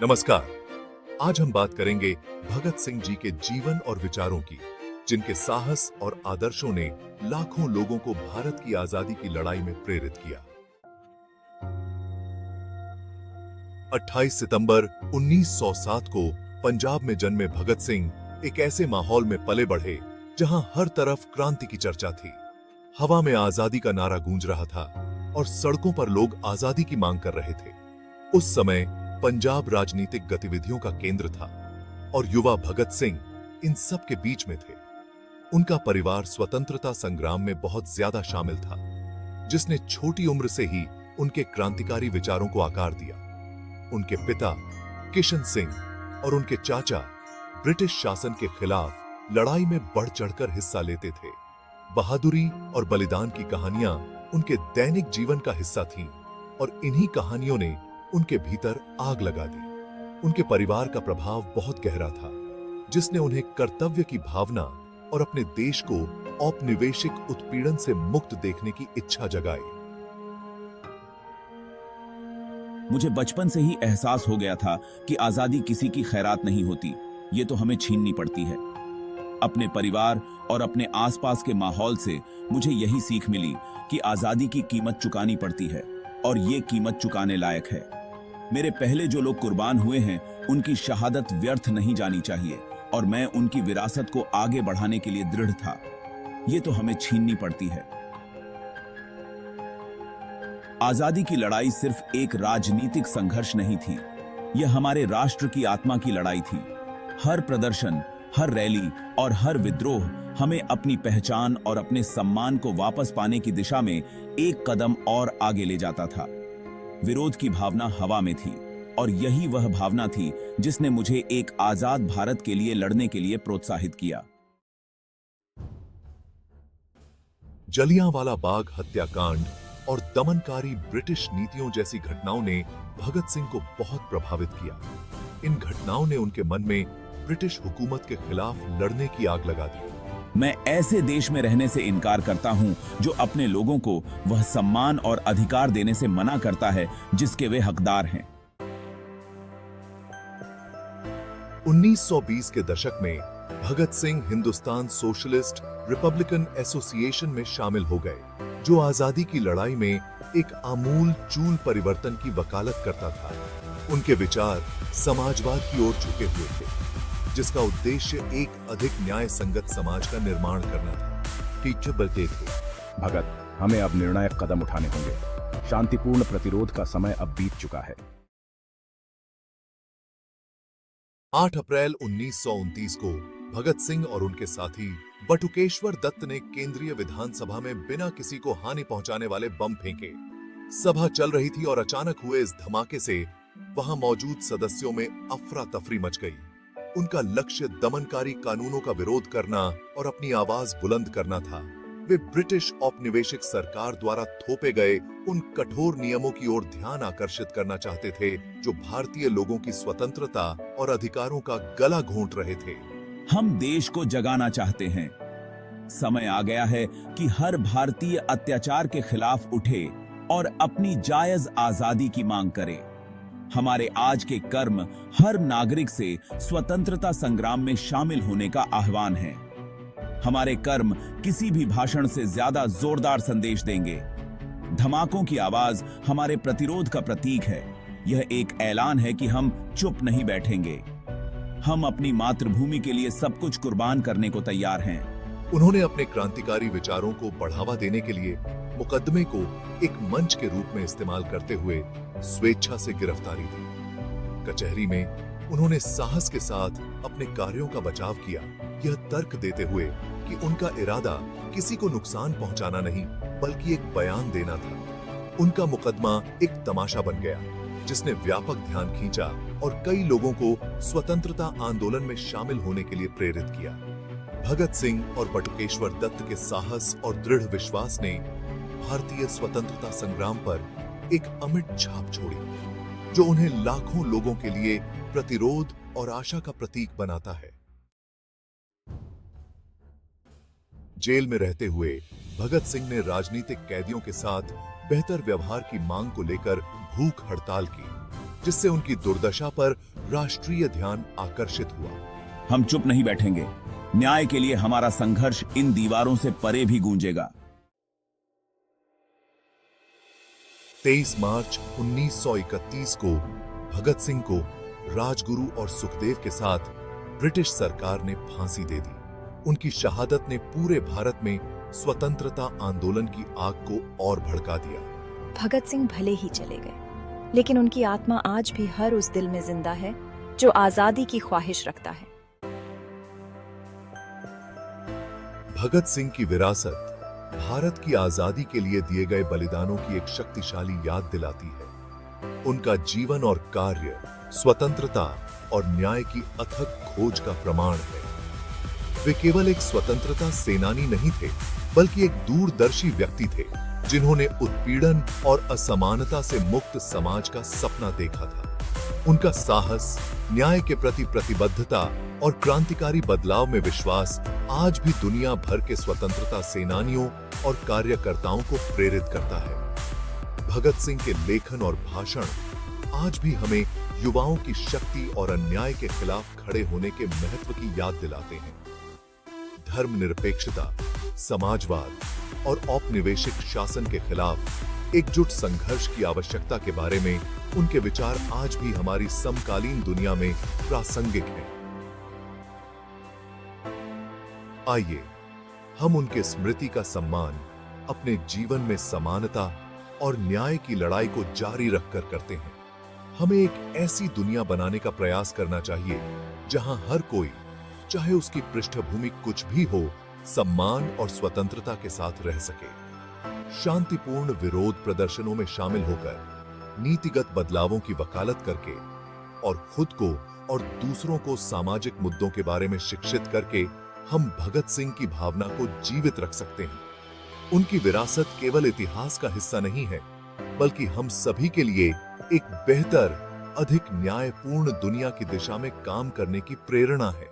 नमस्कार। आज हम बात करेंगे भगत सिंह जी के जीवन और विचारों की, जिनके साहस और आदर्शों ने लाखों लोगों को भारत की आजादी की लड़ाई में प्रेरित किया। 28 सितंबर 1907 को पंजाब में जन्मे भगत सिंह एक ऐसे माहौल में पले बढ़े जहां हर तरफ क्रांति की चर्चा थी। हवा में आजादी का नारा गूंज रहा था और सड़कों पर लोग आजादी की मांग कर रहे थे। उस समय पंजाब राजनीतिक गतिविधियों का केंद्र था और युवा भगत सिंह इन सब के बीच में थे। उनका परिवार स्वतंत्रता संग्राम में बहुत ज्यादा शामिल था, जिसने छोटी उम्र से ही उनके क्रांतिकारी विचारों को आकार दिया। उनके पिता किशन सिंह और उनके चाचा ब्रिटिश शासन के खिलाफ लड़ाई में बढ़ चढ़कर हिस्सा लेते थे। बहादुरी और बलिदान की कहानियां उनके दैनिक जीवन का हिस्सा थीं और इन्हीं कहानियों ने उनके भीतर आग लगा दी। उनके परिवार का प्रभाव बहुत गहरा था, जिसने उन्हें कर्तव्य की भावना और अपने देश को औपनिवेशिक उत्पीड़न से मुक्त देखने की इच्छा जगाई। मुझे बचपन से ही एहसास हो गया था कि आजादी किसी की खैरात नहीं होती, ये तो हमें छीननी पड़ती है। अपने परिवार और अपने आसपास के माहौल से मुझे यही सीख मिली कि आजादी की कीमत चुकानी पड़ती है और ये कीमत चुकाने लायक है। मेरे पहले जो लोग कुर्बान हुए हैं, उनकी शहादत व्यर्थ नहीं जानी चाहिए और मैं उनकी विरासत को आगे बढ़ाने के लिए दृढ़ था। ये तो हमें छीननी पड़ती है। आजादी की लड़ाई सिर्फ एक राजनीतिक संघर्ष नहीं थी, यह हमारे राष्ट्र की आत्मा की लड़ाई थी। हर प्रदर्शन, हर रैली और हर विद्रोह हमें अपनी पहचान और अपने सम्मान को वापस पाने की दिशा में एक कदम और आगे ले जाता था। विरोध की भावना हवा में थी और यही वह भावना थी जिसने मुझे एक आजाद भारत के लिए लड़ने के लिए प्रोत्साहित किया। जलियांवाला बाग हत्याकांड और दमनकारी ब्रिटिश नीतियों जैसी घटनाओं ने भगत सिंह को बहुत प्रभावित किया। इन घटनाओं ने उनके मन में ब्रिटिश हुकूमत के खिलाफ लड़ने की आग लगा दी। मैं ऐसे देश में रहने से इनकार करता हूं जो अपने लोगों को वह सम्मान और अधिकार देने से मना करता है जिसके वे हकदार हैं। 1920 के दशक में Bhagat Singh Hindustan socialist republican association में शामिल हो गए, जो आजादी की लड़ाई में एक आमूल चूल परिवर्तन की वकालत करता था। उनके विचार समाजवाद की ओर झुके हुए थे, जिसका उद्देश्य एक अधिक न्याय संगत समाज का निर्माण करना था। टीचर बोलते थे, भगत, हमें अब निर्णायक कदम उठाने होंगे। शांतिपूर्ण प्रतिरोध का समय अब बीत चुका है। 8 अप्रैल 1929 को भगत सिंह और उनके साथी बटुकेश्वर दत्त ने केंद्रीय विधानसभा में बिना किसी को हानि पहुंचाने वाले बम फेंके। सभा चल रही थी और अचानक हुए इस धमाके से वहां मौजूद सदस्यों में अफरा तफरी मच गई। उनका लक्ष्य दमनकारी कानूनों का विरोध करना और अपनी आवाज बुलंद करना था। वे ब्रिटिश औपनिवेशिक सरकार द्वारा थोपे गए उन कठोर नियमों की ओर ध्यान आकर्षित करना चाहते थे, जो भारतीय लोगों की स्वतंत्रता और अधिकारों का गला घोंट रहे थे। हम देश को जगाना चाहते हैं। समय आ गया है कि हर भारतीय अत्याचार के खिलाफ उठे और अपनी जायज आजादी की मांग करे। हमारे आज के कर्म हर नागरिक से स्वतंत्रता संग्राम में शामिल होने का आह्वान है। हमारे कर्म किसी भी भाषण से ज्यादा जोरदार संदेश देंगे। धमाकों की आवाज हमारे प्रतिरोध का प्रतीक है। यह एक ऐलान है कि हम चुप नहीं बैठेंगे। हम अपनी मातृभूमि के लिए सब कुछ कुर्बान करने को तैयार हैं। उन्होंने अपने क्रांतिकारी विचारों को बढ़ावा देने के लिए मुकदमे को एक मंच के रूप में इस्तेमाल करते हुए स्वेच्छा से गिरफ्तारी दी। कचहरी में उन्होंने साहस के साथ अपने कार्यों का बचाव किया, यह तर्क देते हुए कि उनका इरादा किसी को नुकसान पहुंचाना नहीं, बल्कि एक बयान देना था। उनका मुकदमा एक तमाशा बन गया, जिसने व्यापक ध्यान खींचा और कई लोगों को स्वतंत्रता आंदोलन में शामिल होने के लिए प्रेरित किया। भगत सिंह और बटुकेश्वर दत्त के साहस और दृढ़ विश्वास ने भारतीय स्वतंत्रता संग्राम पर एक अमिट छाप छोड़ी, जो उन्हें लाखों लोगों के लिए प्रतिरोध और आशा का प्रतीक बनाता है। जेल में रहते हुए भगत सिंह ने राजनीतिक कैदियों के साथ बेहतर व्यवहार की मांग को लेकर भूख हड़ताल की, जिससे उनकी दुर्दशा पर राष्ट्रीय ध्यान आकर्षित हुआ। हम चुप नहीं बैठेंगे। न्याय के लिए हमारा संघर्ष इन दीवारों से परे भी गूंजेगा। 23 मार्च 1931 को भगत सिंह को राजगुरु और सुखदेव के साथ ब्रिटिश सरकार ने फांसी दे दी। उनकी शहादत ने पूरे भारत में स्वतंत्रता आंदोलन की आग को और भड़का दिया। भगत सिंह भले ही चले गए, लेकिन उनकी आत्मा आज भी हर उस दिल में जिंदा है जो आजादी की ख्वाहिश रखता है। भगत सिंह की विरासत भारत की आजादी के लिए दिए गए बलिदानों की एक शक्तिशाली याद दिलाती है। उनका जीवन और कार्य स्वतंत्रता और न्याय की अथक खोज का प्रमाण है। वे केवल एक स्वतंत्रता सेनानी नहीं थे, बल्कि एक दूरदर्शी व्यक्ति थे, जिन्होंने उत्पीड़न और असमानता से मुक्त समाज का सपना देखा था। उनका साहस, न्याय के प्रति प्रतिबद्धता और क्रांतिकारी बदलाव में विश्वास आज भी दुनिया भर के स्वतंत्रता सेनानियों और कार्यकर्ताओं को प्रेरित करता है। भगत सिंह के लेखन और भाषण आज भी हमें युवाओं की शक्ति और अन्याय के खिलाफ खड़े होने के महत्व की याद दिलाते हैं। धर्मनिरपेक्षता, समाजवाद और औपनिवेशिक शासन के खिलाफ एकजुट संघर्ष की आवश्यकता के बारे में उनके विचार आज भी हमारी समकालीन दुनिया में प्रासंगिक हैं। आइए हम उनके स्मृति का सम्मान अपने जीवन में समानता और न्याय की लड़ाई को जारी रखकर करते हैं। हमें एक ऐसी दुनिया बनाने का प्रयास करना चाहिए जहां हर कोई, चाहे उसकी पृष्ठभूमि कुछ भी हो, सम्मान और स्वतंत्रता के साथ रह सके। शांतिपूर्ण विरोध प्रदर्शनों में शामिल होकर, नीतिगत बदलावों की वकालत करके और खुद को और दूसरों को सामाजिक मुद्दों के बारे में शिक्षित करके हम भगत सिंह की भावना को जीवित रख सकते हैं। उनकी विरासत केवल इतिहास का हिस्सा नहीं है, बल्कि हम सभी के लिए एक बेहतर, अधिक न्यायपूर्ण दुनिया की दिशा में काम करने की प्रेरणा है।